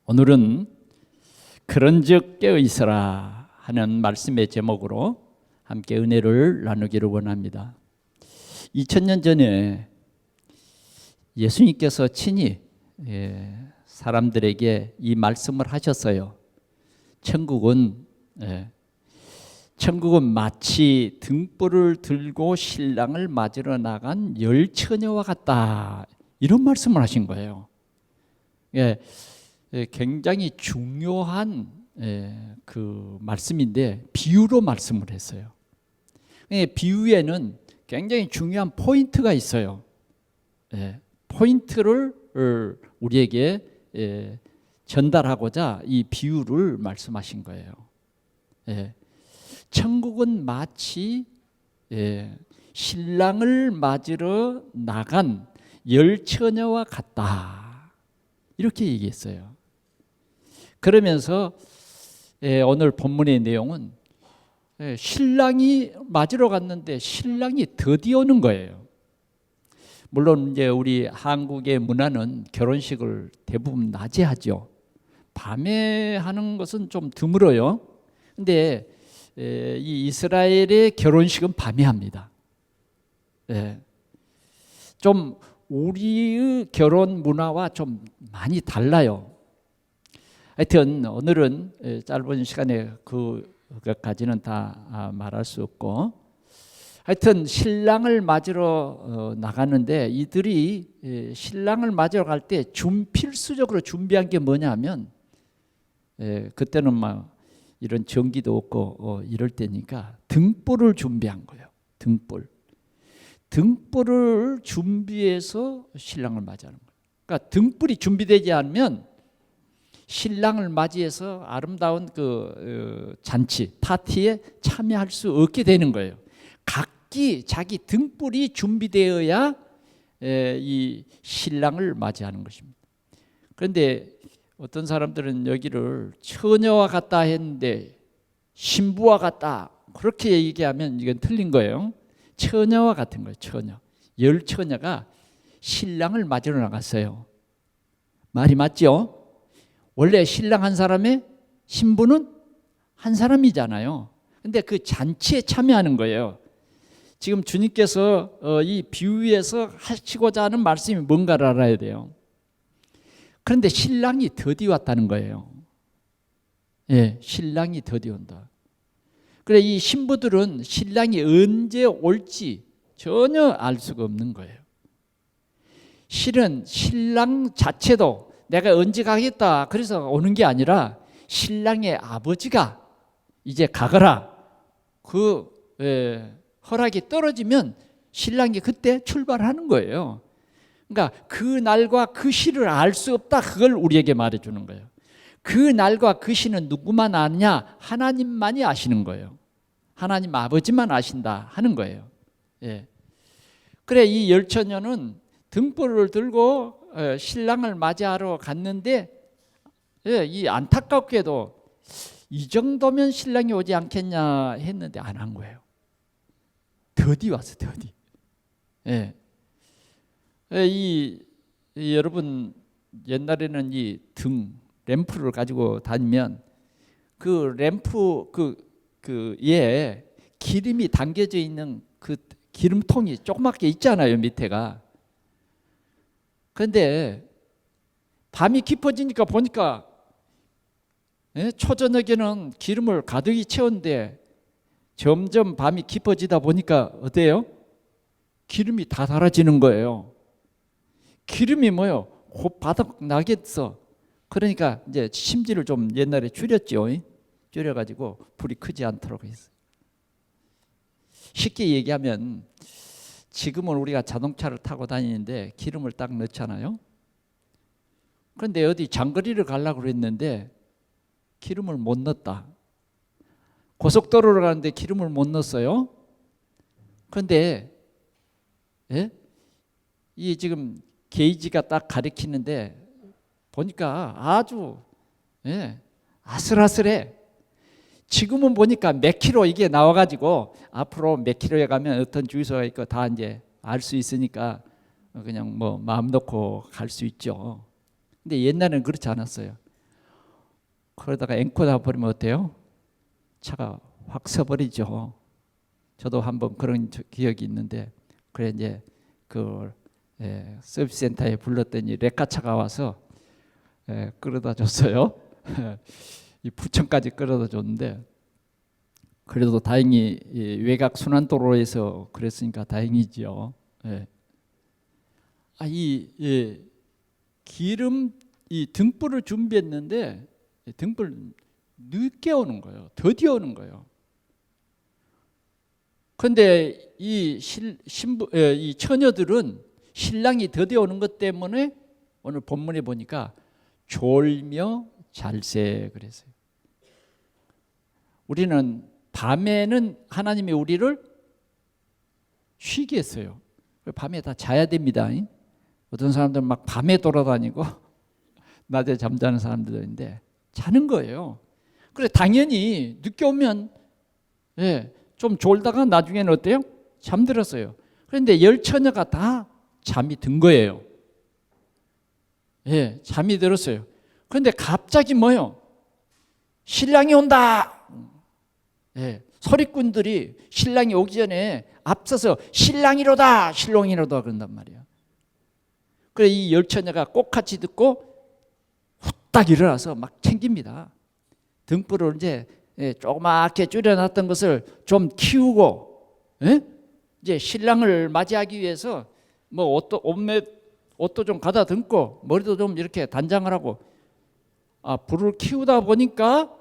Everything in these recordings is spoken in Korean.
오늘은 그런즉 깨어있으라 하는 말씀의 제목으로 함께 은혜를 나누기를 원합니다. 2000년 전에 예수님께서 친히 사람들에게 이 말씀을 하셨어요. 천국은 마치 등불을 들고 신랑을 맞으러 나간 열 처녀와 같다, 이런 말씀을 하신 거예요. 굉장히 중요한 그 말씀인데 비유로 말씀을 했어요. 비유에는 굉장히 중요한 포인트가 있어요. 포인트를 우리에게 전달하고자 이 비유를 말씀하신 거예요. 천국은 마치 신랑을 맞으러 나간 열 처녀와 같다, 이렇게 얘기했어요. 그러면서 오늘 본문의 내용은 신랑이 맞으러 갔는데 신랑이 더디 오는 거예요. 물론 이제 우리 한국의 문화는 결혼식을 대부분 낮에 하죠. 밤에 하는 것은 좀 드물어요. 근데 이 이스라엘의 결혼식은 밤에 합니다. 좀 우리의 결혼 문화와 좀 많이 달라요. 하여튼 오늘은 짧은 시간에 그것까지는 다 말할 수 없고, 하여튼 신랑을 맞으러 나가는데 이들이 신랑을 맞으러 갈 때 필수적으로 준비한 게 뭐냐면, 그때는 막 이런 전기도 없고 이럴 때니까 등불을 준비한 거예요. 등불을 준비해서 신랑을 맞이하는 거예요. 그러니까 등불이 준비되지 않으면 신랑을 맞이해서 아름다운 그 잔치, 파티에 참여할 수 없게 되는 거예요. 각기 자기 등불이 준비되어야 이 신랑을 맞이하는 것입니다. 그런데 어떤 사람들은 여기를 처녀와 같다 했는데 신부와 같다, 그렇게 얘기하면 이건 틀린 거예요. 처녀와 같은 거예요. 처녀. 열 처녀가 신랑을 맞으러 나갔어요. 말이 맞죠? 원래 신랑 한 사람에 신부는 한 사람이잖아요. 근데 그 잔치에 참여하는 거예요. 지금 주님께서 이 비유에서 하시고자 하는 말씀이 뭔가를 알아야 돼요. 그런데 신랑이 더디 왔다는 거예요. 신랑이 더디 온다. 그래, 이 신부들은 신랑이 언제 올지 전혀 알 수가 없는 거예요. 실은 신랑 자체도 내가 언제 가겠다 그래서 오는 게 아니라 신랑의 아버지가 이제 가거라, 그 허락이 떨어지면 신랑이 그때 출발하는 거예요. 그러니까 그 날과 그 시를 알 수 없다, 그걸 우리에게 말해주는 거예요. 그 날과 그 시는 누구만 아느냐? 하나님만이 아시는 거예요. 하나님 아버지만 아신다 하는 거예요. 그래, 이 열 처녀는 등불을 들고 신랑을 맞이하러 갔는데, 이 안타깝게도 이 정도면 신랑이 오지 않겠냐 했는데 안 한 거예요. 더디 왔어, 더디. 여러분, 옛날에는 이 램프를 가지고 다니면 그 램프 에 기름이 담겨져 있는 그 기름통이 조그맣게 있잖아요, 밑에가. 그런데 밤이 깊어지니까 보니까 초저녁에는 기름을 가득히 채웠는데 점점 밤이 깊어지다 보니까 어때요? 기름이 다 사라지는 거예요. 기름이 뭐요? 바닥 나겠어. 그러니까 이제 심지를 좀 옛날에 줄였죠. 줄여가지고 불이 크지 않도록 했어요. 쉽게 얘기하면 지금은 우리가 자동차를 타고 다니는데 기름을 딱 넣잖아요. 그런데 어디 장거리를 가려고 그랬는데 기름을 못 넣었다. 고속도로를 가는데 기름을 못 넣었어요. 그런데 이 지금 게이지가 딱 가리키는데 보니까 아주 아슬아슬해. 지금은 보니까 몇 킬로 이게 나와가지고 앞으로 몇 킬로에 가면 어떤 주유소가 있고 다 이제 알 수 있으니까 그냥 뭐 마음 놓고 갈 수 있죠. 근데 옛날에는 그렇지 않았어요. 그러다가 앵커 다 버리면 어때요? 차가 확 서버리죠. 저도 한번 그런 기억이 있는데, 그래 이제 그 서비스 센터에 불렀더니 레카차가 와서 끌어다 줬어요. 이 부천까지 끌어다 줬는데, 그래도 다행히 외곽 순환도로에서 그랬으니까 다행이죠. 기름 이 등불을 준비했는데 등불 늦게 오는 거예요. 더디 오는 거예요. 그런데 이 처녀들은 신랑이 더디 오는 것 때문에 오늘 본문에 보니까 졸며 잘세 그랬어요. 우리는 밤에는 하나님이 우리를 쉬게 했어요. 밤에 다 자야 됩니다. 어떤 사람들은 막 밤에 돌아다니고 낮에 잠자는 사람들인데 자는 거예요. 그래 당연히 늦게 오면 좀 졸다가 나중에는 어때요? 잠들었어요. 그런데 10처녀가 다 잠이 든 거예요. 잠이 들었어요. 그런데 갑자기 뭐요? 신랑이 온다. 소리꾼들이 신랑이 오기 전에 앞서서 신랑이로다 신랑이로다 그런단 말이야. 그래 이 10처녀가 꼭같이 듣고 후딱 일어나서 막 챙깁니다. 등불을 이제 조그맣게 줄여놨던 것을 좀 키우고 이제 신랑을 맞이하기 위해서 뭐 옷도 좀 가다 등고 머리도 좀 이렇게 단장을 하고 불을 키우다 보니까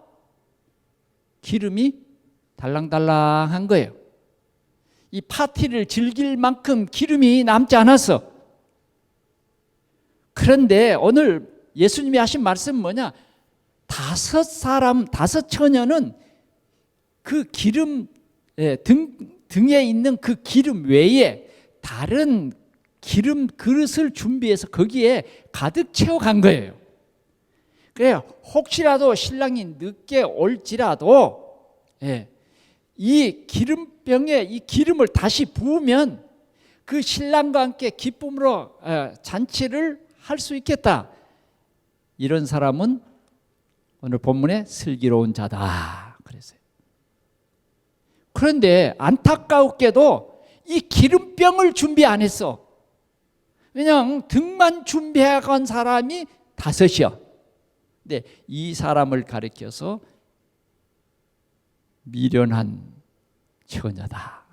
기름이 달랑달랑한 거예요. 이 파티를 즐길 만큼 기름이 남지 않았어. 그런데 오늘 예수님이 하신 말씀은 뭐냐? 5 처녀는 그 기름 등에 있는 그 기름 외에 다른 기름 그릇을 준비해서 거기에 가득 채워간 거예요. 그래요. 혹시라도 신랑이 늦게 올지라도 이 기름병에 이 기름을 다시 부으면 그 신랑과 함께 기쁨으로 잔치를 할 수 있겠다. 이런 사람은 오늘 본문에 슬기로운 자다 그랬어요. 그런데 안타깝게도 이 기름병을 준비 안 했어. 그냥 등만 준비해간 사람이 5이야. 근데 이 사람을 가리켜서 미련한 처녀다.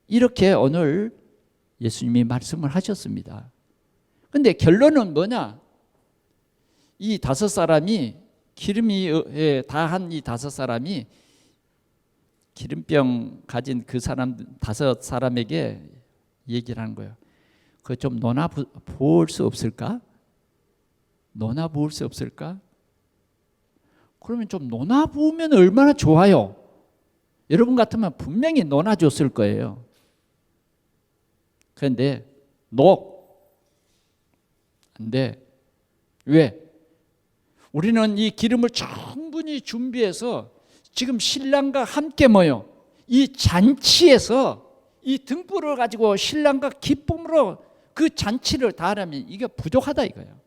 이렇게 오늘 예수님이 말씀을 하셨습니다. 그런데 결론은 뭐냐? 이 5사람이 기름이 다한 이 5사람이 기름병 가진 그 사람 5사람에게 얘기를 하는 거예요. 그거 좀 논아 부을 수 없을까? 논아 부을 수 없을까? 그러면 좀 논아 부으면 얼마나 좋아요. 여러분 같으면 분명히 논아 줬을 거예요. 그런데 안 돼. 왜? 우리는 이 기름을 충분히 준비해서 지금 신랑과 함께 모여 이 잔치에서 이 등불을 가지고 신랑과 기쁨으로 그 잔치를 다 하려면 이게 부족하다 이거예요.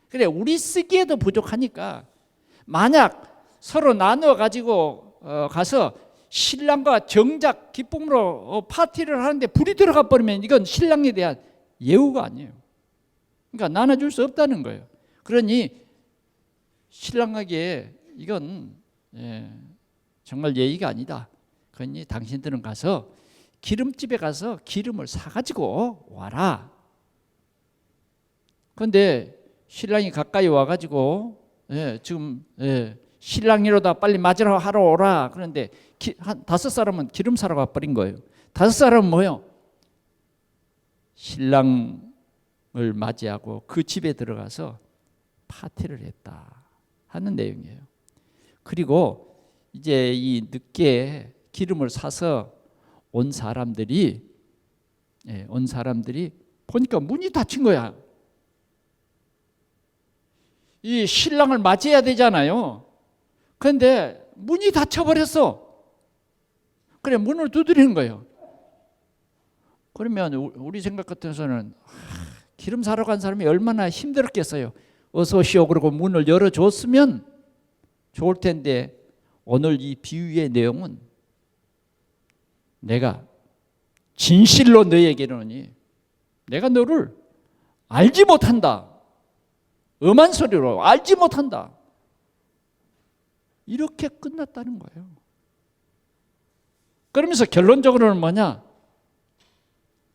그래 우리 쓰기에도 부족하니까 만약 서로 나누어 가지고 가서 신랑과 정작 기쁨으로 파티를 하는데 불이 들어가 버리면 이건 신랑에 대한 예우가 아니에요. 그러니까 나눠줄 수 없다는 거예요. 그러니 신랑에게 이건 정말 예의가 아니다. 그러니 당신들은 가서 기름집에 가서 기름을 사가지고 와라. 그런데 신랑이 가까이 와가지고 지금 신랑이로다 빨리 맞으러 하러 오라. 그런데 한 5사람은 기름 사러 가버린 거예요. 5사람은 뭐예요? 신랑을 맞이하고 그 집에 들어가서 파티를 했다 하는 내용이에요. 그리고 이제 이 늦게 기름을 사서 온 사람들이 보니까 문이 닫힌 거야. 이 신랑을 맞이해야 되잖아요. 그런데 문이 닫혀버렸어. 그래 문을 두드리는 거예요. 그러면 우리 생각 같아서는 기름 사러 간 사람이 얼마나 힘들었겠어요. 어서 오시오 그러고 문을 열어줬으면 좋을 텐데 오늘 이 비유의 내용은 내가 진실로 너에게 이르노니 내가 너를 알지 못한다. 엄한 소리로 알지 못한다. 이렇게 끝났다는 거예요. 그러면서 결론적으로는 뭐냐?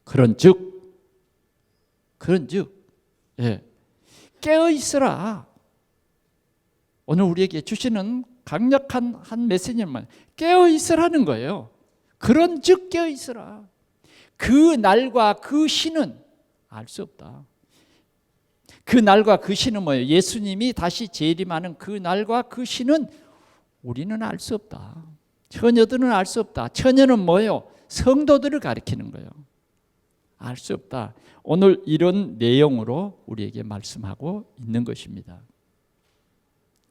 그런즉 예, 깨어 있으라. 오늘 우리에게 주시는 강력한 한 메시지는 깨어 있으라는 거예요. 그런즉 깨어 있으라. 그 날과 그 시는 알 수 없다. 그 날과 그 시는 뭐예요? 예수님이 다시 재림하는 그 날과 그 시는 우리는 알 수 없다. 처녀들은 알 수 없다. 처녀는 뭐예요? 성도들을 가리키는 거예요. 알 수 없다. 오늘 이런 내용으로 우리에게 말씀하고 있는 것입니다.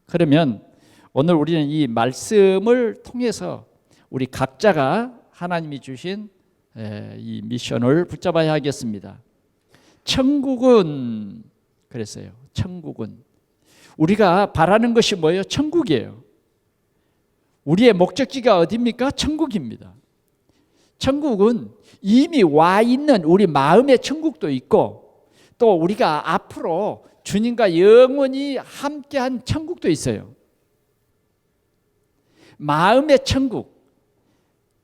그러면 오늘 우리는 이 말씀을 통해서 우리 각자가 하나님이 주신 이 미션을 붙잡아야 하겠습니다. 천국은 그랬어요. 천국은 우리가 바라는 것이 뭐예요? 천국이에요. 우리의 목적지가 어디입니까? 천국입니다. 천국은 이미 와 있는 우리 마음의 천국도 있고 또 우리가 앞으로 주님과 영원히 함께한 천국도 있어요. 마음의 천국.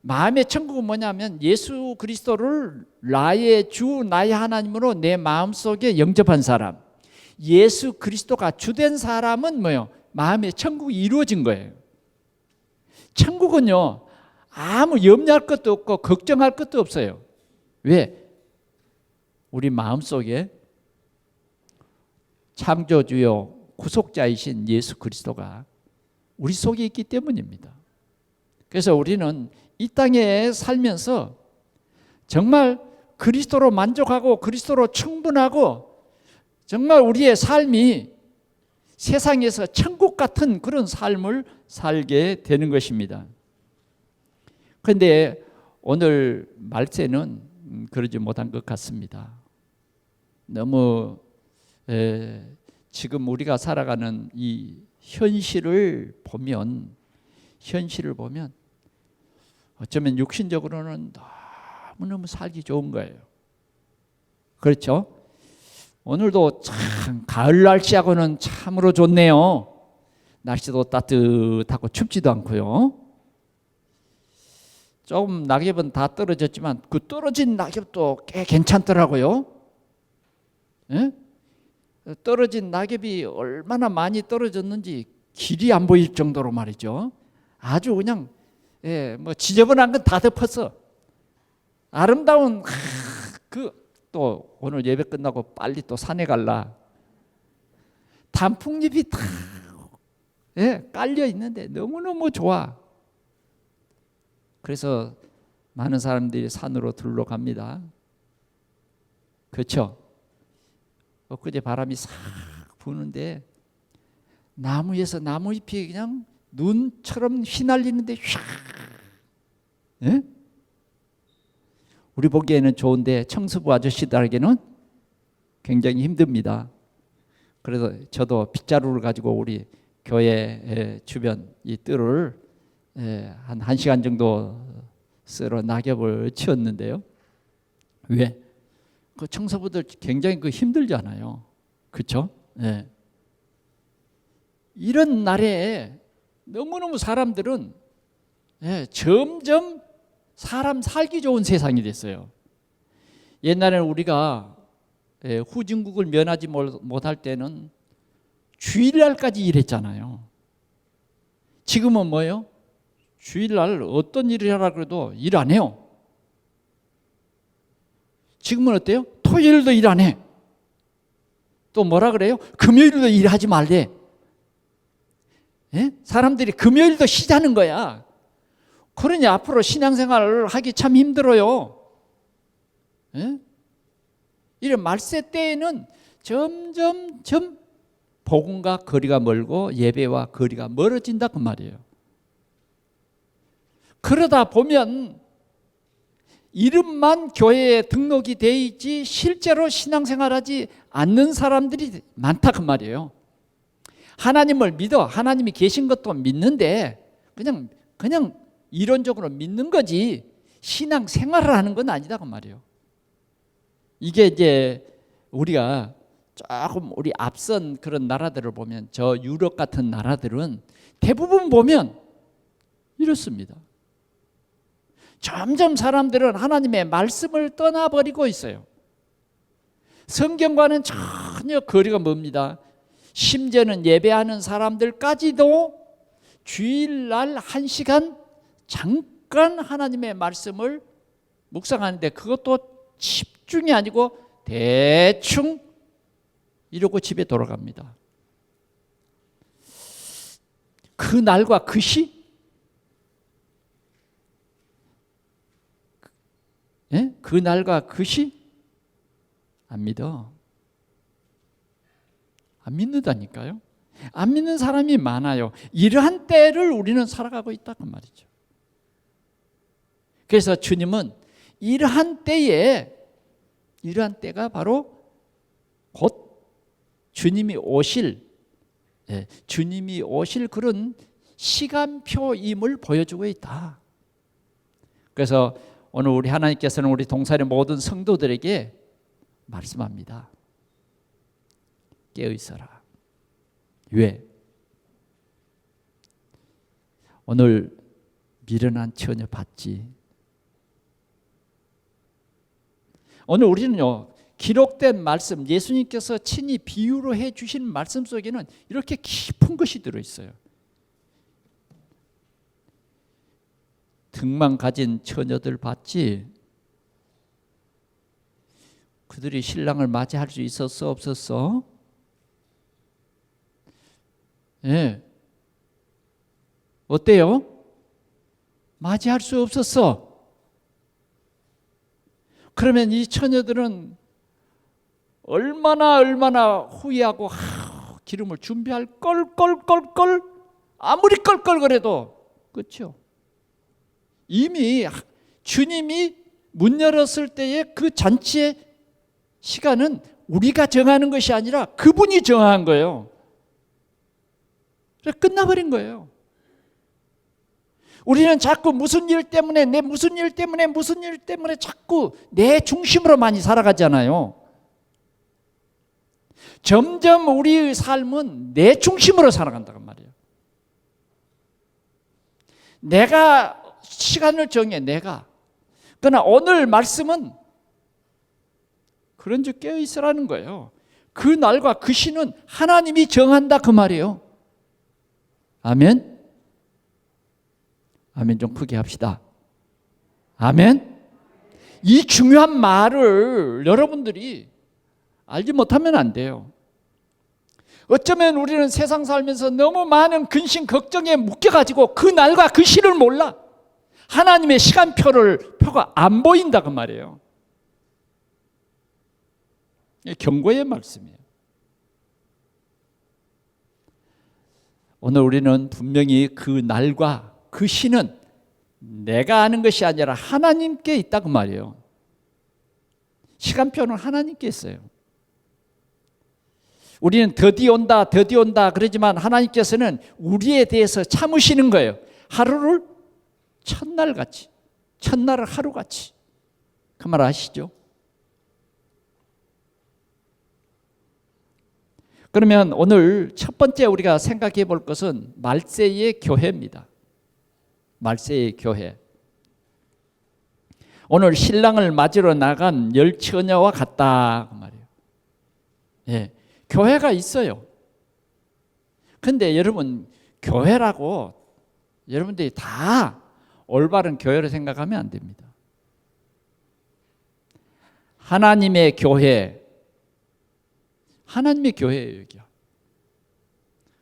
마음의 천국은 뭐냐면 예수 그리스도를 나의 주, 나의 하나님으로 내 마음속에 영접한 사람. 예수 그리스도가 주된 사람은 뭐예요? 마음의 천국이 이루어진 거예요. 천국은요, 아무 염려할 것도 없고 걱정할 것도 없어요. 왜? 우리 마음속에 창조주요 구속자이신 예수 그리스도가 우리 속에 있기 때문입니다. 그래서 우리는 이 땅에 살면서 정말 그리스도로 만족하고 그리스도로 충분하고 정말 우리의 삶이 세상에서 천국 같은 그런 삶을 살게 되는 것입니다. 그런데 오늘 말세는 그러지 못한 것 같습니다. 너무 지금 우리가 살아가는 이 현실을 보면 어쩌면 육신적으로는 너무너무 살기 좋은 거예요. 그렇죠? 오늘도 참 가을 날씨하고는 참으로 좋네요. 날씨도 따뜻하고 춥지도 않고요. 조금 낙엽은 다 떨어졌지만 그 떨어진 낙엽도 꽤 괜찮더라고요. 예? 떨어진 낙엽이 얼마나 많이 떨어졌는지 길이 안 보일 정도로 말이죠. 아주 그냥 뭐 지저분한 건 다 덮었어. 아름다운 또 오늘 예배 끝나고 빨리 또 산에 갈라. 단풍잎이 다 깔려 있는데 너무너무 좋아. 그래서 많은 사람들이 산으로 들러갑니다. 그렇죠? 엊그제 바람이 싹 부는데 나무에서 나무잎이 그냥 눈처럼 휘날리는데 휙. 예? 우리 보기에는 좋은데 청소부 아저씨들에게는 굉장히 힘듭니다. 그래서 저도 빗자루를 가지고 우리 교회 주변 이 뜰을 한 1시간 정도 쓸어 낙엽을 치웠는데요. 왜? 그 청소부들 굉장히 힘들잖아요. 그렇죠? 네. 이런 날에 너무너무 사람들은 점점 사람 살기 좋은 세상이 됐어요. 옛날에는 우리가 후진국을 면하지 못할 때는 주일날까지 일했잖아요. 지금은 뭐예요? 주일날 어떤 일을 하라 그래도 일 안 해요. 지금은 어때요? 토요일도 일 안 해. 또 뭐라 그래요? 금요일도 일하지 말래. 사람들이 금요일도 쉬자는 거야. 그러니 앞으로 신앙생활을 하기 참 힘들어요. 이런 말세 때에는 점점점 복음과 거리가 멀고 예배와 거리가 멀어진다 그 말이에요. 그러다 보면 이름만 교회에 등록이 돼 있지 실제로 신앙생활하지 않는 사람들이 많다 그 말이에요. 하나님을 믿어. 하나님이 계신 것도 믿는데 그냥 이론적으로 믿는 거지 신앙 생활을 하는 건 아니다 그 말이에요. 이게 이제 우리가 조금 우리 앞선 그런 나라들을 보면 저 유럽 같은 나라들은 대부분 보면 이렇습니다. 점점 사람들은 하나님의 말씀을 떠나버리고 있어요. 성경과는 전혀 거리가 멉니다. 심지어는 예배하는 사람들까지도 주일날 1시간 잠깐 하나님의 말씀을 묵상하는데 그것도 집중이 아니고 대충 이러고 집에 돌아갑니다. 그 날과 그 시? 예? 그 날과 그 시? 안 믿어. 안 믿는다니까요. 안 믿는 사람이 많아요. 이러한 때를 우리는 살아가고 있다는 말이죠. 그래서 주님은 이러한 때가 바로 곧 주님이 오실 그런 시간표임을 보여주고 있다. 그래서 오늘 우리 하나님께서는 우리 동산의 모든 성도들에게 말씀합니다. 깨어 있어라. 왜? 오늘 미련한 처녀 봤지? 오늘 우리는요 기록된 말씀, 예수님께서 친히 비유로 해주신 말씀 속에는 이렇게 깊은 것이 들어있어요. 등만 가진 처녀들 봤지? 그들이 신랑을 맞이할 수 있었어 없었어? 예. 어때요? 맞이할 수 없었어. 그러면 이 처녀들은 얼마나 후회하고 기름을 준비할 걸 아무리 껄껄거려도 그렇죠. 이미 주님이 문 열었을 때의 그 잔치의 시간은 우리가 정하는 것이 아니라 그분이 정한 거예요. 그래서 끝나버린 거예요. 우리는 자꾸 무슨 일 때문에 자꾸 내 중심으로 많이 살아가잖아요. 점점 우리의 삶은 내 중심으로 살아간다고 말이에요. 내가 시간을 정해 내가. 그러나 오늘 말씀은 그런 줄 깨어 있으라는 거예요. 그 날과 그 시는 하나님이 정한다 그 말이에요. 아멘. 아멘 좀 크게 합시다. 아멘. 이 중요한 말을 여러분들이 알지 못하면 안 돼요. 어쩌면 우리는 세상 살면서 너무 많은 근심 걱정에 묶여가지고 그 날과 그 시를 몰라. 하나님의 시간표가 안 보인다 그 말이에요. 경고의 말씀이에요. 오늘 우리는 분명히 그 날과 그 시는 내가 아는 것이 아니라 하나님께 있다 그 말이에요. 시간표는 하나님께 있어요. 우리는 더디 온다 그러지만 하나님께서는 우리에 대해서 참으시는 거예요. 하루를 첫날같이, 첫날을 하루같이. 그 말 아시죠? 그러면 오늘 첫 번째 우리가 생각해 볼 것은 말세의 교회입니다. 말세의 교회. 오늘 신랑을 맞으러 나간 10처녀와 같다 그 말이에요. 예, 교회가 있어요. 근데 여러분 교회라고 여러분들이 다 올바른 교회를 생각하면 안 됩니다. 하나님의 교회, 하나님의 교회예요 여기가.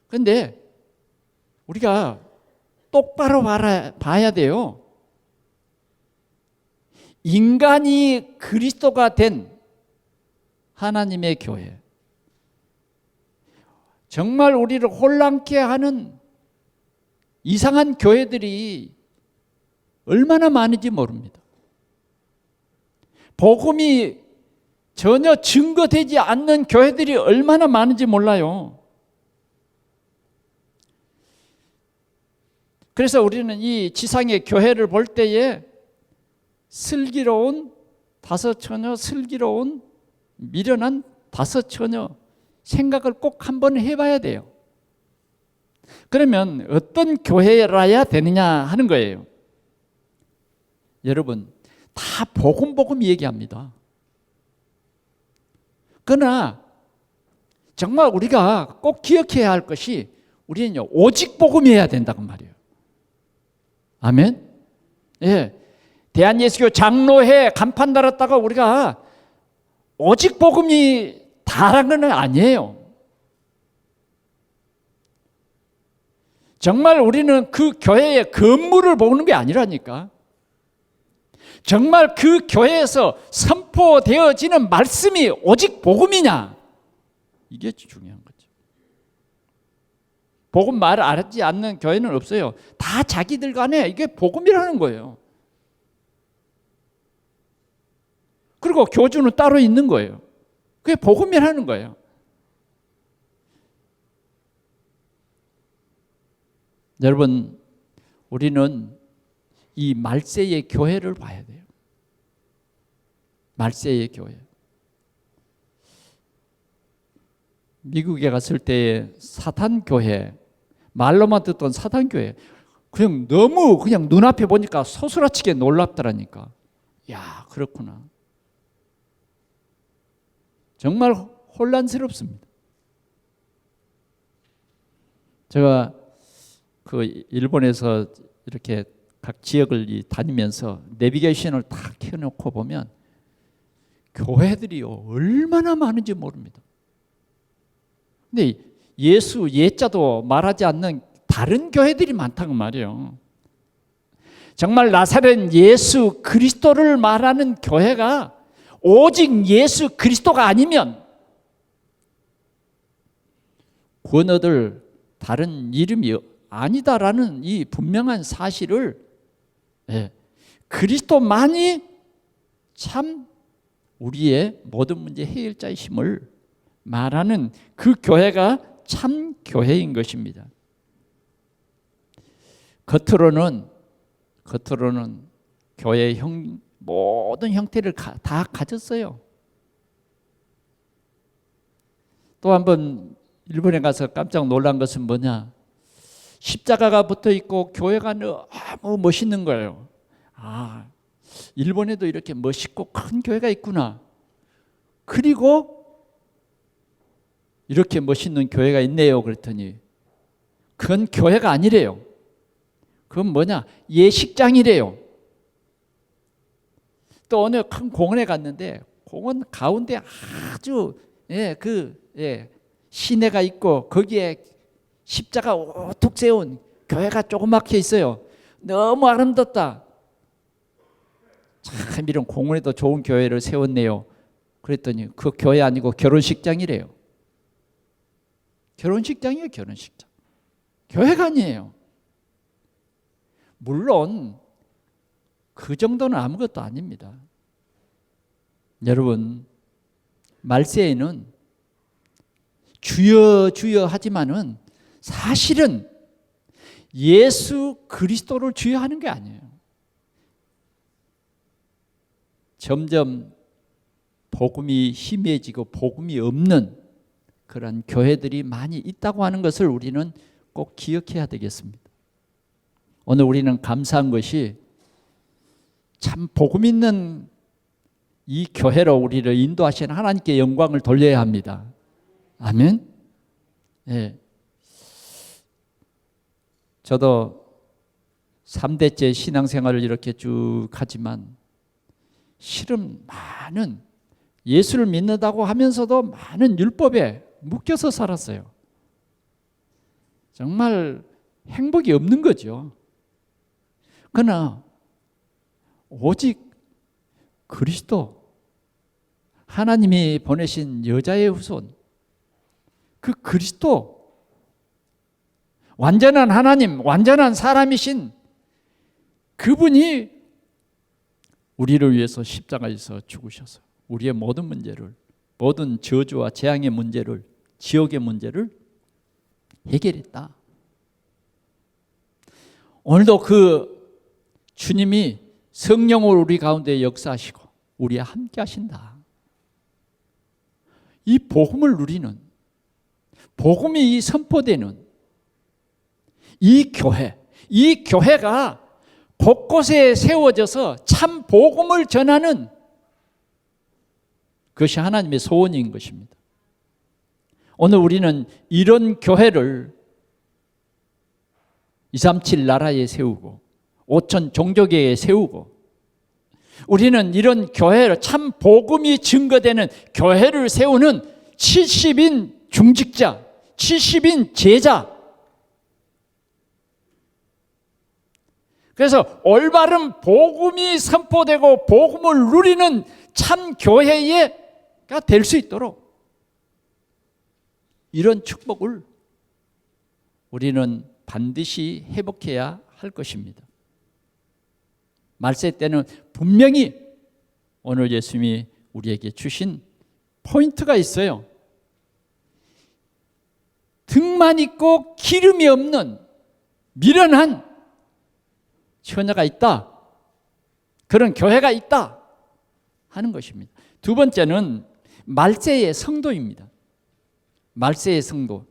그런데 우리가 똑바로 봐야 돼요. 인간이 그리스도가 된 하나님의 교회. 정말 우리를 혼란케 하는 이상한 교회들이 얼마나 많은지 모릅니다. 복음이 전혀 증거되지 않는 교회들이 얼마나 많은지 몰라요. 그래서 우리는 이 지상의 교회를 볼 때에 슬기로운 다섯 처녀, 슬기로운 미련한 다섯 처녀 생각을 꼭 한번 해봐야 돼요. 그러면 어떤 교회라야 되느냐 하는 거예요. 여러분, 다 복음 얘기합니다. 그러나 정말 우리가 꼭 기억해야 할 것이 우리는요, 오직 복음이어야 된다고 말이에요. 아멘? 예. 대한예수교 장로회 간판 달았다가 우리가 오직 복음이 다라는 건 아니에요. 정말 우리는 그 교회의 건물을 보는 게 아니라니까. 정말 그 교회에서 선포되어지는 말씀이 오직 복음이냐? 이게 중요한 거죠. 복음 말을 알지 않는 교회는 없어요. 다 자기들 간에 이게 복음이라는 거예요. 그리고 교주는 따로 있는 거예요. 그게 복음이라는 거예요. 여러분, 우리는 이 말세의 교회를 봐야 돼요. 말세의 교회. 미국에 갔을 때 사탄 교회, 말로만 듣던 사탄 교회, 그냥 너무 그냥 눈앞에 보니까 소스라치게 놀랍더라니까. 야, 그렇구나. 정말 혼란스럽습니다. 제가 그 일본에서 이렇게 각 지역을 다니면서 내비게이션을 딱 켜놓고 보면 교회들이 얼마나 많은지 모릅니다. 근데 예수 예자도 말하지 않는 다른 교회들이 많다고 말이에요. 정말 나사렛 예수 그리스도를 말하는 교회가 오직 예수 그리스도가 아니면 구원 얻을 다른 이름이 아니다라는 이 분명한 사실을, 그리스도만이 참 우리의 모든 문제 해결자이심을 말하는 그 교회가 참 교회인 것입니다. 겉으로는 교회의 모든 형태를 다 가졌어요. 또 한번 일본에 가서 깜짝 놀란 것은 뭐냐? 십자가가 붙어 있고 교회가 너무 멋있는 거예요. 아, 일본에도 이렇게 멋있고 큰 교회가 있구나. 그리고 이렇게 멋있는 교회가 있네요. 그랬더니 그건 교회가 아니래요. 그건 뭐냐? 예식장이래요. 또 어느 큰 공원에 갔는데 공원 가운데 아주 시내가 있고 거기에 십자가 우뚝 세운 교회가 조그맣게 있어요. 너무 아름답다. 참 이런 공원에도 좋은 교회를 세웠네요. 그랬더니 그 교회 아니고 결혼식장이래요. 결혼식장이에요. 결혼식장. 교회가 아니에요. 물론 그 정도는 아무것도 아닙니다. 여러분, 말세에는 주여 주여 하지만은 사실은 예수 그리스도를 주여하는 게 아니에요. 점점 복음이 희미해지고 복음이 없는 그런 교회들이 많이 있다고 하는 것을 우리는 꼭 기억해야 되겠습니다. 오늘 우리는 감사한 것이 참 복음 있는 이 교회로 우리를 인도하시는 하나님께 영광을 돌려야 합니다. 아멘. 예. 저도 3대째 신앙생활을 이렇게 쭉 하지만 실은 많은 예수를 믿는다고 하면서도 많은 율법에 묶여서 살았어요. 정말 행복이 없는 거죠. 그러나 오직 그리스도, 하나님이 보내신 여자의 후손, 그 그리스도, 완전한 하나님, 완전한 사람이신 그분이 우리를 위해서 십자가에서 죽으셔서 우리의 모든 문제를, 모든 저주와 재앙의 문제를, 지옥의 문제를 해결했다. 오늘도 그 주님이 성령으로 우리 가운데 역사하시고 우리와 함께 하신다. 이 복음을 누리는, 복음이 선포되는 이 교회가 곳곳에 세워져서 참 복음을 전하는 그것이 하나님의 소원인 것입니다. 오늘 우리는 이런 교회를 237 나라에 세우고 5천 종족에 세우고 우리는 이런 교회를 참 복음이 증거되는 교회를 세우는 70인 중직자, 70인 제자. 그래서 올바른 복음이 선포되고 복음을 누리는 참 교회가 될 수 있도록 이런 축복을 우리는 반드시 회복해야 할 것입니다. 말세 때는 분명히 오늘 예수님이 우리에게 주신 포인트가 있어요. 등만 있고 기름이 없는 미련한 처녀가 있다. 그런 교회가 있다 하는 것입니다. 두 번째는 말세의 성도입니다. 말세의 성도.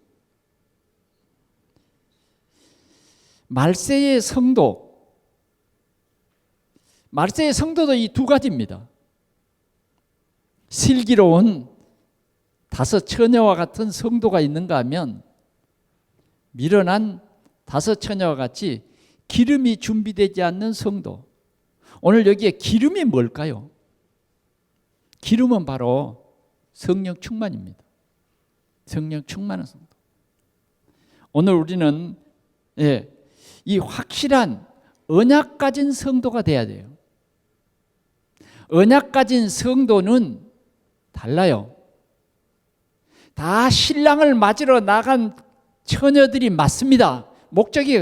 말세의 성도도 이 두 가지입니다. 슬기로운 5 처녀와 같은 성도가 있는가 하면 미련한 5 처녀와 같이 기름이 준비되지 않는 성도. 오늘 여기에 기름이 뭘까요? 기름은 바로 성령 충만입니다. 성령 충만한 성도. 오늘 우리는 이 확실한 언약 가진 성도가 돼야 돼요. 언약 가진 성도는 달라요. 다 신랑을 맞으러 나간 처녀들이 맞습니다. 목적이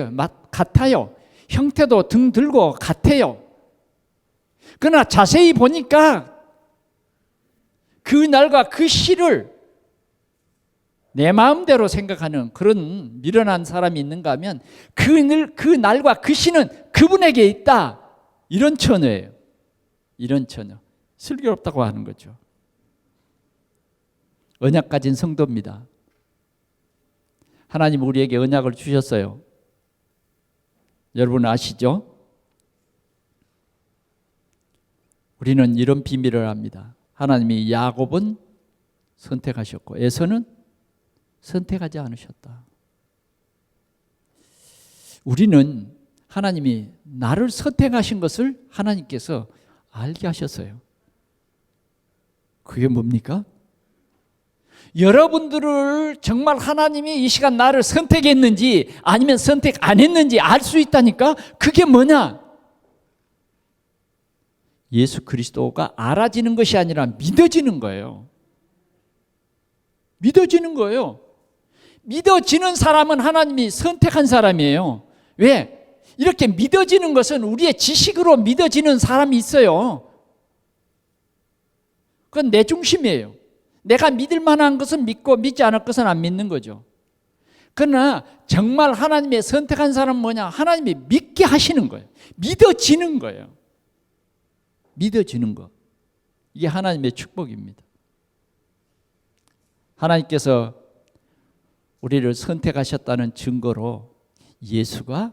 같아요. 형태도 등 들고 같아요. 그러나 자세히 보니까 그 날과 그 시를 내 마음대로 생각하는 그런 미련한 사람이 있는가 하면 그 날과 그 시는 그분에게 있다. 이런 처녀예요. 이런 처녀. 슬기롭다고 하는 거죠. 언약 가진 성도입니다. 하나님 우리에게 언약을 주셨어요. 여러분 아시죠? 우리는 이런 비밀을 압니다. 하나님이 야곱은 선택하셨고 에서는 선택하지 않으셨다. 우리는 하나님이 나를 선택하신 것을 하나님께서 알게 하셨어요. 그게 뭡니까? 여러분들을 정말 하나님이 이 시간 나를 선택했는지 아니면 선택 안 했는지 알 수 있다니까? 그게 뭐냐? 예수 그리스도가 알아지는 것이 아니라 믿어지는 거예요. 믿어지는 거예요. 믿어지는 사람은 하나님이 선택한 사람이에요. 왜? 이렇게 믿어지는 것은 우리의 지식으로 믿어지는 사람이 있어요. 그건 내 중심이에요. 내가 믿을 만한 것은 믿고 믿지 않을 것은 안 믿는 거죠. 그러나 정말 하나님의 선택한 사람은 뭐냐? 하나님이 믿게 하시는 거예요. 믿어지는 거예요. 믿어지는 거. 이게 하나님의 축복입니다. 하나님께서 우리를 선택하셨다는 증거로 예수가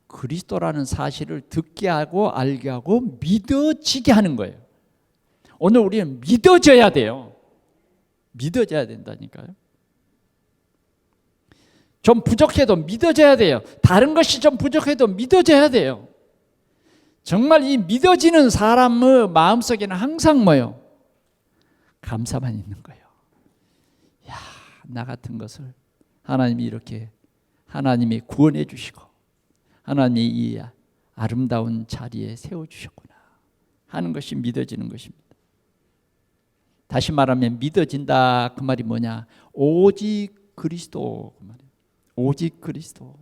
그리스도라는 사실을 듣게 하고 알게 하고 믿어지게 하는 거예요. 오늘 우리는 믿어져야 돼요. 믿어져야 된다니까요. 좀 부족해도 믿어져야 돼요. 다른 것이 좀 부족해도 믿어져야 돼요. 정말 이 믿어지는 사람의 마음속에는 항상 뭐예요? 감사만 있는 거예요. 야, 나 같은 것을 하나님이 이렇게 하나님이 구원해 주시고 하나님이 이 아름다운 자리에 세워주셨구나 하는 것이 믿어지는 것입니다. 다시 말하면 믿어진다 그 말이 뭐냐? 오직 그리스도 그 말이에요. 오직 그리스도.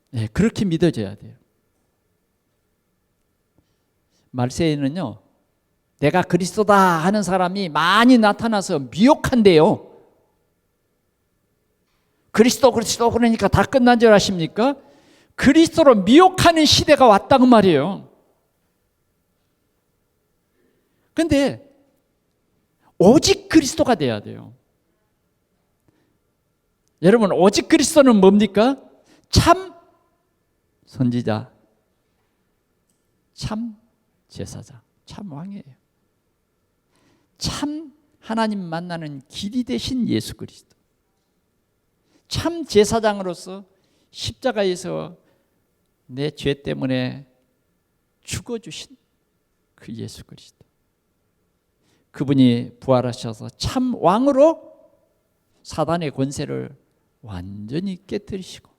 네, 그렇게 믿어져야 돼요. 말세에는요, 내가 그리스도다 하는 사람이 많이 나타나서 미혹한대요. 그리스도 그러니까 다 끝난 줄 아십니까? 그리스도로 미혹하는 시대가 왔다고 말이에요. 그런데 오직 그리스도가 돼야 돼요. 여러분, 오직 그리스도는 뭡니까? 참 선지자, 참 제사장, 참 왕이에요. 참 하나님 만나는 길이 되신 예수 그리스도, 참 제사장으로서 십자가에서 내 죄 때문에 죽어주신 그 예수 그리스도, 그분이 부활하셔서 참 왕으로 사단의 권세를 완전히 깨뜨리시고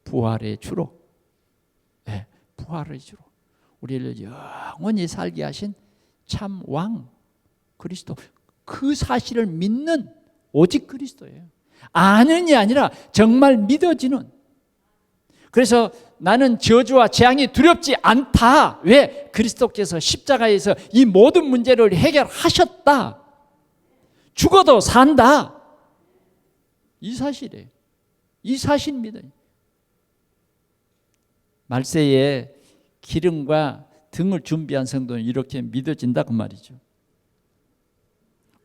부활의 주로, 부활의 주로 우리를 영원히 살게 하신 참 왕 그리스도, 그 사실을 믿는 오직 그리스도예요. 아는이 아니라 정말 믿어지는. 그래서 나는 저주와 재앙이 두렵지 않다. 왜? 그리스도께서 십자가에서 이 모든 문제를 해결하셨다. 죽어도 산다. 이 사실이에요. 이 사실 믿어요. 말세에 기름과 등을 준비한 성도는 이렇게 믿어진다 그 말이죠.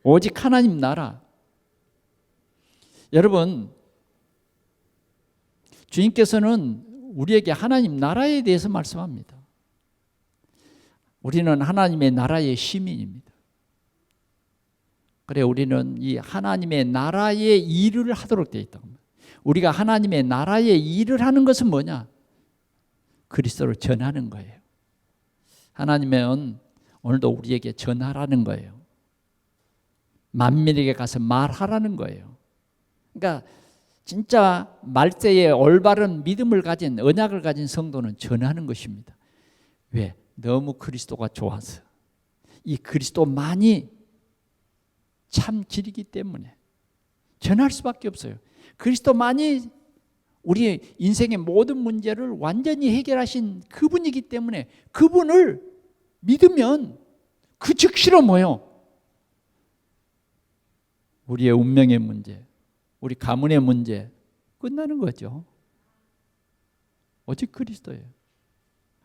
오직 하나님 나라. 여러분, 주님께서는 우리에게 하나님 나라에 대해서 말씀합니다. 우리는 하나님의 나라의 시민입니다. 그래, 우리는 이 하나님의 나라의 일을 하도록 되어 있다. 우리가 하나님의 나라의 일을 하는 것은 뭐냐? 그리스도를 전하는 거예요. 하나님은 오늘도 우리에게 전하라는 거예요. 만민에게 가서 말하라는 거예요. 그러니까 진짜 말세에 올바른 믿음을 가진, 언약을 가진 성도는 전하는 것입니다. 왜? 너무 그리스도가 좋아서. 이 그리스도만이 참 길이기 때문에 전할 수밖에 없어요. 그리스도만이 우리 인생의 모든 문제를 완전히 해결하신 그분이기 때문에 그분을 믿으면 그 즉시로 뭐요? 우리의 운명의 문제, 우리 가문의 문제 끝나는 거죠. 오직 그리스도예요.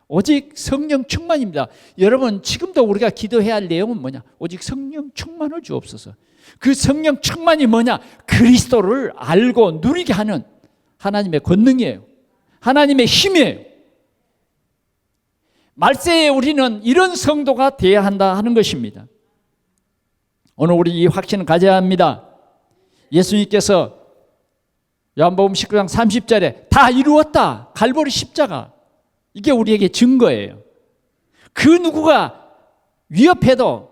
오직 성령 충만입니다. 여러분, 지금도 우리가 기도해야 할 내용은 뭐냐? 오직 성령 충만을 주옵소서. 그 성령 충만이 뭐냐? 그리스도를 알고 누리게 하는 하나님의 권능이에요. 하나님의 힘이에요. 말세에 우리는 이런 성도가 되어야 한다 하는 것입니다. 오늘 우리 이 확신을 가져야 합니다. 예수님께서 요한복음 19장 30절에 다 이루었다. 갈보리 십자가. 이게 우리에게 증거예요. 그 누구가 위협해도,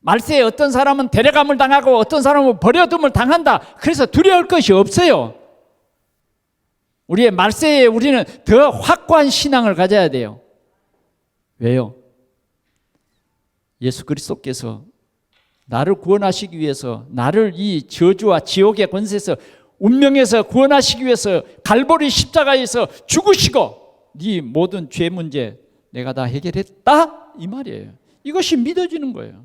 말세에 어떤 사람은 데려감을 당하고 어떤 사람은 버려둠을 당한다. 그래서 두려울 것이 없어요. 우리의 말세에 우리는 더 확고한 신앙을 가져야 돼요. 왜요? 예수 그리스도께서 나를 구원하시기 위해서, 나를 이 저주와 지옥의 권세에서, 운명에서 구원하시기 위해서 갈보리 십자가에서 죽으시고 네 모든 죄 문제 내가 다 해결했다 이 말이에요. 이것이 믿어지는 거예요.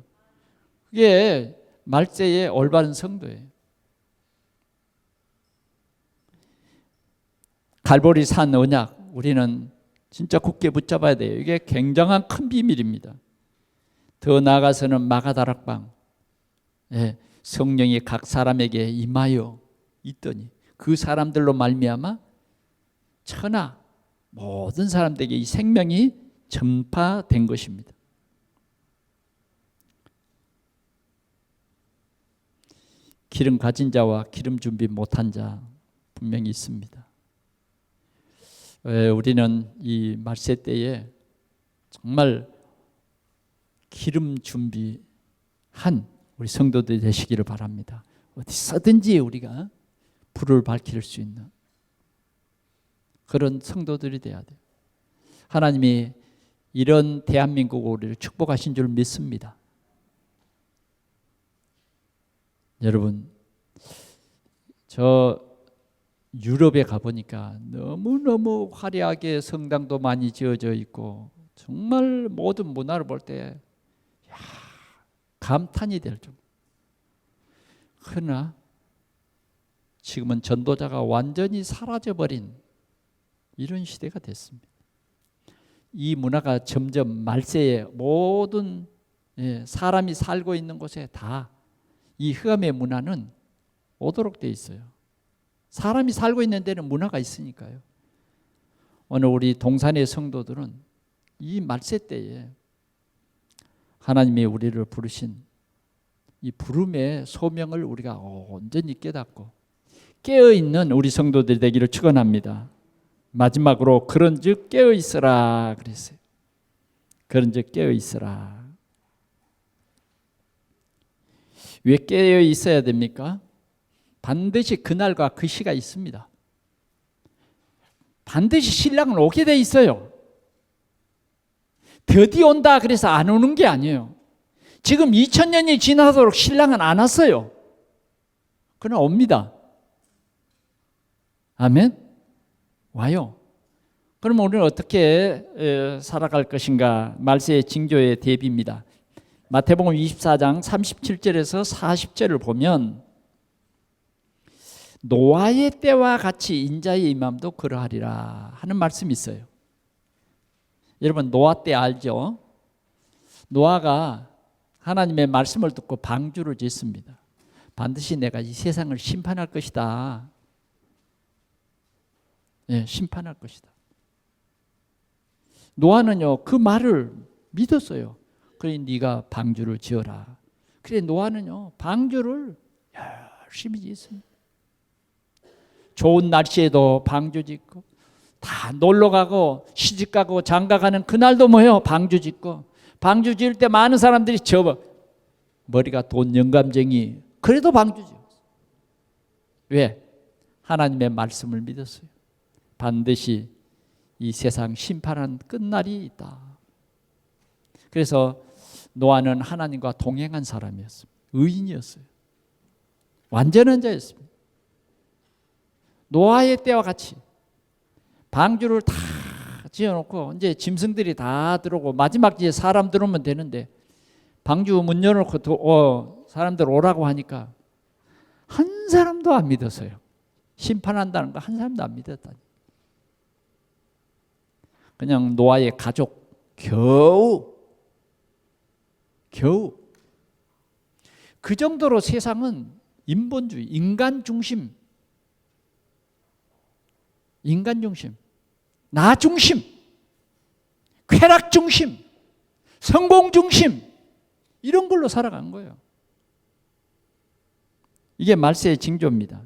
그게 말세의 올바른 성도예요. 갈보리 산 언약 우리는 진짜 굳게 붙잡아야 돼요. 이게 굉장한 큰 비밀입니다. 더 나아가서는 마가다락방, 성령이 각 사람에게 임하여 있더니 그 사람들로 말미암아 천하 모든 사람들에게 이 생명이 전파된 것입니다. 기름 가진 자와 기름 준비 못한 자 분명히 있습니다. 우리는 이 말세 때에 정말 기름 준비한 우리 성도들이 되시기를 바랍니다. 어디서든지 우리가 불을 밝힐 수 있는 그런 성도들이 돼야 돼요. 하나님이 이런 대한민국 우리를 축복하신 줄 믿습니다. 여러분, 저 유럽에 가보니까 너무너무 화려하게 성당도 많이 지어져 있고 정말 모든 문화를 볼 때 감탄이 될 정도. 그러나 지금은 전도자가 완전히 사라져버린 이런 시대가 됐습니다. 이 문화가 점점 말세에 모든 사람이 살고 있는 곳에 다 이 흑암의 문화는 오도록 되어 있어요. 사람이 살고 있는 데는 문화가 있으니까요. 오늘 우리 동산의 성도들은 이 말세 때에 하나님이 우리를 부르신 이 부름의 소명을 우리가 온전히 깨닫고 깨어있는 우리 성도들이 되기를 축원합니다. 마지막으로 그런즉 깨어있으라 그랬어요. 그런즉 깨어있으라. 왜 깨어있어야 됩니까? 반드시 그날과 그 시가 있습니다. 반드시 신랑은 오게 돼 있어요. 드디어 온다 그래서 안 오는 게 아니에요. 지금 2000년이 지나도록 신랑은 안 왔어요. 그러나 옵니다. 아멘? 와요. 그러면 우리는 어떻게 살아갈 것인가? 말세의 징조의 대비입니다. 마태복음 24장 37절에서 40절을 보면 노아의 때와 같이 인자의 임함도 그러하리라 하는 말씀이 있어요. 여러분 노아 때 알죠? 노아가 하나님의 말씀을 듣고 방주를 짓습니다. 반드시 내가 이 세상을 심판할 것이다. 심판할 것이다. 노아는요 그 말을 믿었어요. 그래 네가 방주를 지어라. 그래 노아는요 방주를 열심히 짓습니다. 좋은 날씨에도 방주 짓고 다 놀러가고 시집가고 장가가는 그날도 뭐예요? 방주 짓고 방주 지을 때 많은 사람들이 머리가 돈 영감쟁이 그래도 방주 지었어요. 왜? 하나님의 말씀을 믿었어요. 반드시 이 세상 심판한 끝날이 있다. 그래서 노아는 하나님과 동행한 사람이었습니다. 의인이었어요. 완전한 자였습니다. 노아의 때와 같이 방주를 다 지어놓고 이제 짐승들이 다 들어오고 마지막 이제 사람 들어오면 되는데 방주 문 열어놓고 사람들 오라고 하니까 한 사람도 안 믿었어요. 심판한다는 거 한 사람도 안 믿었다니. 그냥 노아의 가족 겨우 그 정도로 세상은 인본주의, 인간 중심, 나 중심, 쾌락 중심, 성공 중심 이런 걸로 살아간 거예요. 이게 말세의 징조입니다.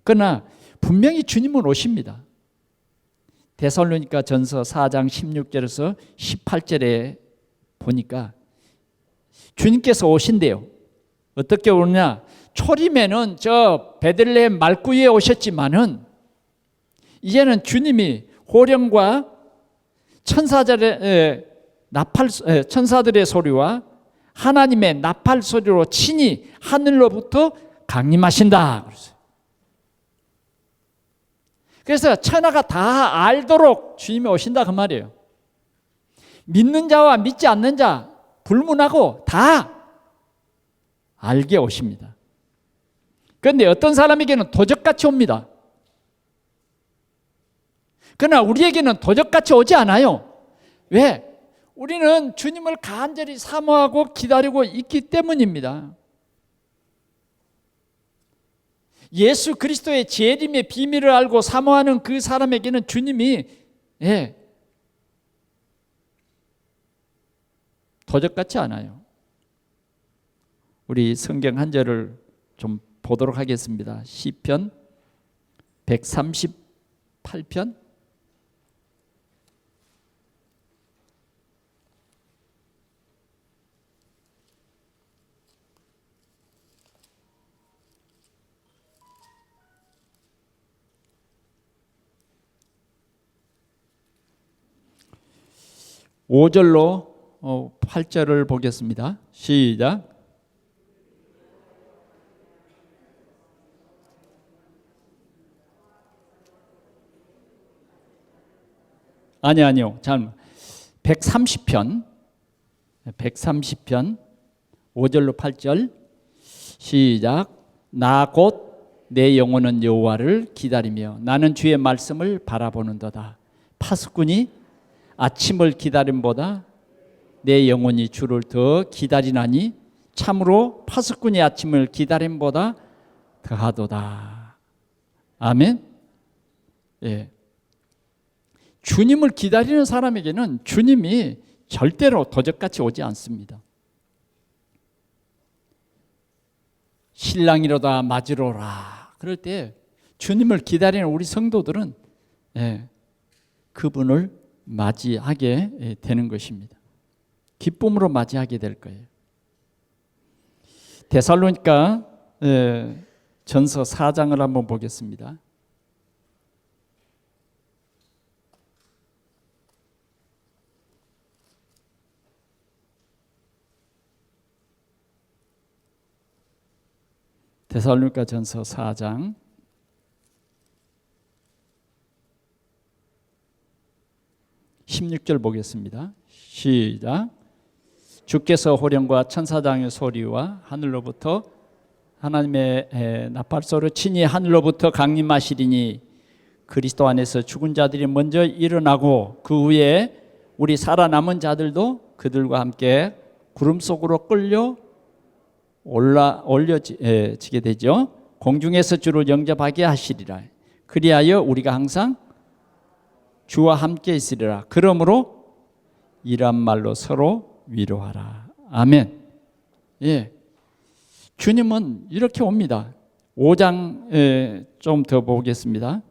그러나 분명히 주님은 오십니다. 데살로니가 전서 4장 16절에서 18절에 보니까 주님께서 오신대요. 어떻게 오느냐? 초림에는 저 베들레헴 말구이에 오셨지만은 이제는 주님이 호령과 천사들의 소리와 하나님의 나팔 소리로 친히 하늘로부터 강림하신다. 그래서 천하가 다 알도록 주님이 오신다 그 말이에요. 믿는 자와 믿지 않는 자 불문하고 다 알게 오십니다. 그런데 어떤 사람에게는 도적같이 옵니다. 그러나 우리에게는 도적같이 오지 않아요. 왜? 우리는 주님을 간절히 사모하고 기다리고 있기 때문입니다. 예수 그리스도의 재림의 비밀을 알고 사모하는 그 사람에게는 주님이 도적같지 않아요. 우리 성경 한 절을 좀 보도록 하겠습니다. 시편 138편 5절로 8절을 보겠습니다. 시작. 아니요. 잠깐. 130편 5절로 8절 시작. 나 곧 내 영혼은 여호와를 기다리며 나는 주의 말씀을 바라보는도다. 파수꾼이 아침을 기다림보다 내 영혼이 주를 더 기다리나니 참으로 파수꾼이 아침을 기다림보다 더하도다. 아멘. 예. 주님을 기다리는 사람에게는 주님이 절대로 도적같이 오지 않습니다. 신랑이로다 맞으로라. 그럴 때 주님을 기다리는 우리 성도들은 그분을 맞이하게 되는 것입니다. 기쁨으로 맞이하게 될 거예요. 데살로니가 전서 4장을 한번 보겠습니다. 데살로니가 전서 4장 16절 보겠습니다. 시작. 주께서 호령과 천사장의 소리와 하늘로부터 하나님의 나팔소로 친히 하늘로부터 강림하시리니 그리스도 안에서 죽은 자들이 먼저 일어나고 그 후에 우리 살아남은 자들도 그들과 함께 구름 속으로 끌려 올려지게 되죠. 공중에서 주를 영접하게 하시리라. 그리하여 우리가 항상 주와 함께 있으리라. 그러므로 이란 말로 서로 위로하라. 아멘. 예, 주님은 이렇게 옵니다. 5장 좀 더 보겠습니다.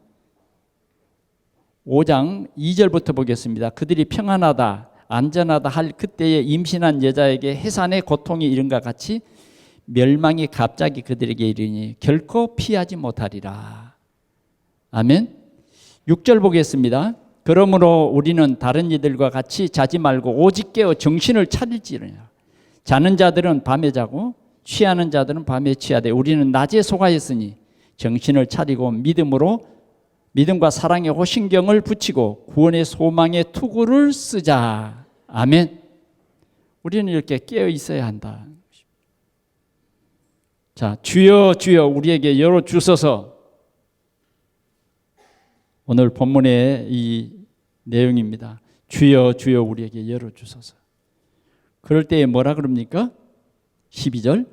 5장 2절부터 보겠습니다. 그들이 평안하다 안전하다 할 그때에 임신한 여자에게 해산의 고통이 이른과 같이 멸망이 갑자기 그들에게 이르니 결코 피하지 못하리라. 아멘. 6절 보겠습니다. 그러므로 우리는 다른 이들과 같이 자지 말고 오직 깨어 정신을 차릴지니라. 자는 자들은 밤에 자고 취하는 자들은 밤에 취하되 우리는 낮에 속하였으니 정신을 차리고 믿음과 사랑의 호신경을 붙이고 구원의 소망의 투구를 쓰자. 아멘. 우리는 이렇게 깨어 있어야 한다. 자, 주여 주여 우리에게 열어 주소서. 오늘 본문의 이 내용입니다. 주여 주여 우리에게 열어 주소서. 그럴 때에 뭐라 그럽니까? 12절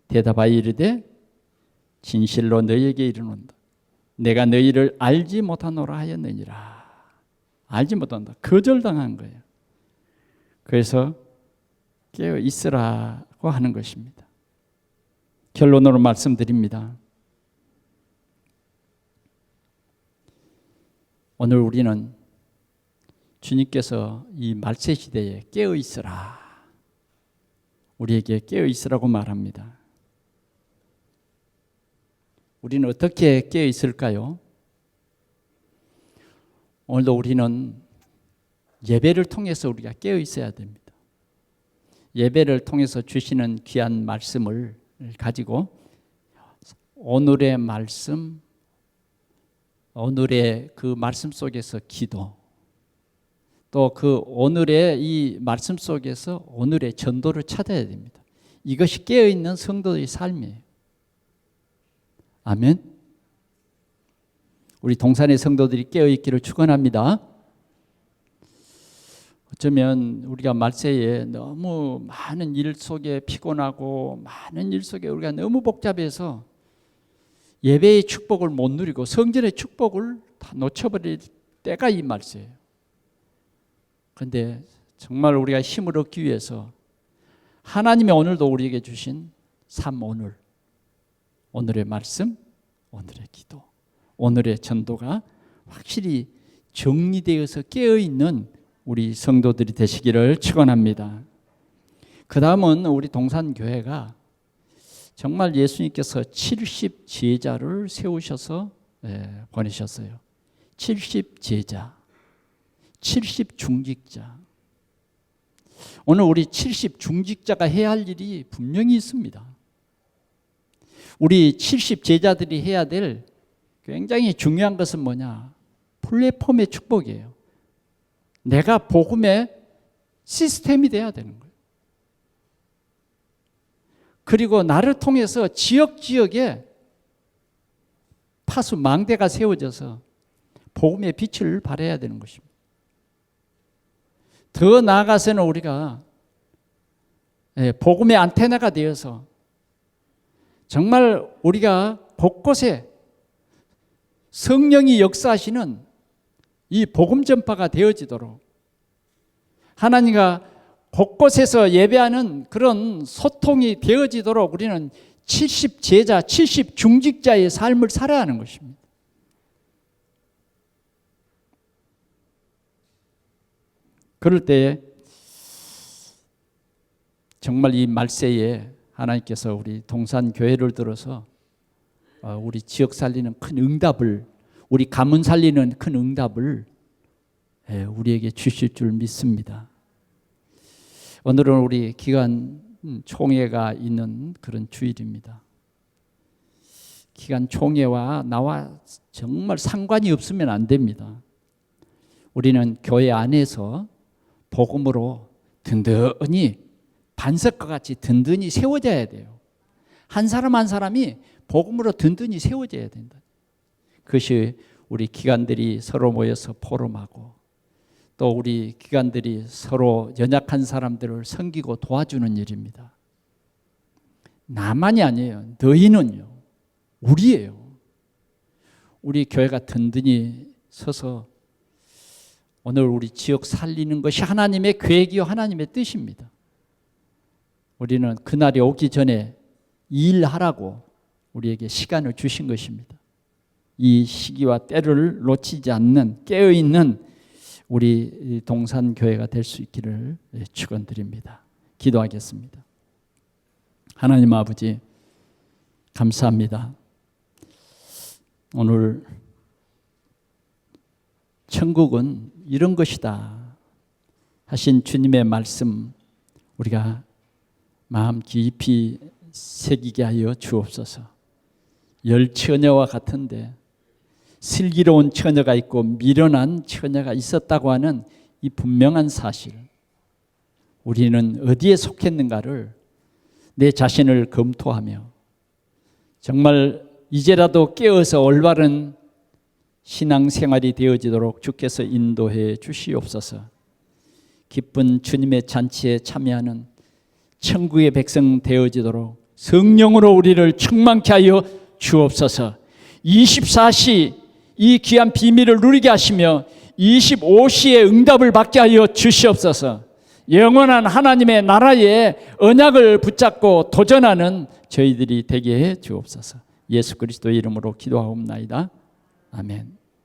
대답하여 이르되 진실로 너희에게 이르노니 내가 너희를 알지 못하노라 하였느니라. 알지 못한다. 거절당한 거예요. 그래서 깨어 있으라고 하는 것입니다. 결론으로 말씀드립니다. 오늘 우리는 주님께서 이 말세 시대에 깨어 있으라, 우리에게 깨어 있으라고 말합니다. 우리는 어떻게 깨어 있을까요? 오늘도 우리는 예배를 통해서 우리가 깨어 있어야 됩니다. 예배를 통해서 주시는 귀한 말씀을 가지고 오늘의 말씀, 오늘의 그 말씀 속에서 기도, 또 그 오늘의 이 말씀 속에서 오늘의 전도를 찾아야 됩니다. 이것이 깨어있는 성도의 삶이에요. 아멘. 우리 동산의 성도들이 깨어있기를 축원합니다. 어쩌면 우리가 말세에 너무 많은 일 속에 피곤하고 많은 일 속에 우리가 너무 복잡해서 예배의 축복을 못 누리고 성전의 축복을 다 놓쳐버릴 때가 이 말세예요. 그런데 정말 우리가 힘을 얻기 위해서 하나님이 오늘도 우리에게 주신 삶, 오늘의 말씀, 오늘의 기도, 오늘의 전도가 확실히 정리되어서 깨어있는 우리 성도들이 되시기를 축원합니다. 그 다음은 우리 동산교회가 정말 예수님께서 70 제자를 세우셔서 보내셨어요. 70 제자, 70 중직자. 오늘 우리 70 중직자가 해야 할 일이 분명히 있습니다. 우리 70 제자들이 해야 될 굉장히 중요한 것은 뭐냐? 플랫폼의 축복이에요. 내가 복음의 시스템이 돼야 되는 거예요. 그리고 나를 통해서 지역에 파수 망대가 세워져서 복음의 빛을 발해야 되는 것입니다. 더 나아가서는 우리가 복음의 안테나가 되어서 정말 우리가 곳곳에 성령이 역사하시는 이 복음 전파가 되어지도록 하나님과 곳곳에서 예배하는 그런 소통이 되어지도록 우리는 70제자, 70중직자의 삶을 살아야 하는 것입니다. 그럴 때 정말 이 말세에 하나님께서 우리 동산교회를 들어서 우리 지역 살리는 큰 응답을, 우리 가문 살리는 큰 응답을 우리에게 주실 줄 믿습니다. 오늘은 우리 기간 총회가 있는 그런 주일입니다. 기간 총회와 나와 정말 상관이 없으면 안 됩니다. 우리는 교회 안에서 복음으로 든든히 반석과 같이 든든히 세워져야 돼요. 한 사람 한 사람이 복음으로 든든히 세워져야 된다. 그것이 우리 기관들이 서로 모여서 포럼하고 또 우리 기관들이 서로 연약한 사람들을 섬기고 도와주는 일입니다. 나만이 아니에요. 너희는요. 우리예요. 우리 교회가 든든히 서서 오늘 우리 지역 살리는 것이 하나님의 계획이요 하나님의 뜻입니다. 우리는 그날이 오기 전에 일하라고 우리에게 시간을 주신 것입니다. 이 시기와 때를 놓치지 않는 깨어있는 우리 동산교회가 될 수 있기를 축원드립니다. 기도하겠습니다. 하나님 아버지 감사합니다. 오늘 천국은 이런 것이다 하신 주님의 말씀 우리가 마음 깊이 새기게 하여 주옵소서. 열처녀와 같은데 슬기로운 처녀가 있고 미련한 처녀가 있었다고 하는 이 분명한 사실, 우리는 어디에 속했는가를 내 자신을 검토하며 정말 이제라도 깨어서 올바른 신앙생활이 되어지도록 주께서 인도해 주시옵소서. 기쁜 주님의 잔치에 참여하는 천국의 백성 되어지도록 성령으로 우리를 충만케 하여 주옵소서. 24시 이 귀한 비밀을 누리게 하시며 25시에 응답을 받게 하여 주시옵소서. 영원한 하나님의 나라의 언약을 붙잡고 도전하는 저희들이 되게 해 주옵소서. 예수 그리스도의 이름으로 기도하옵나이다. 아멘.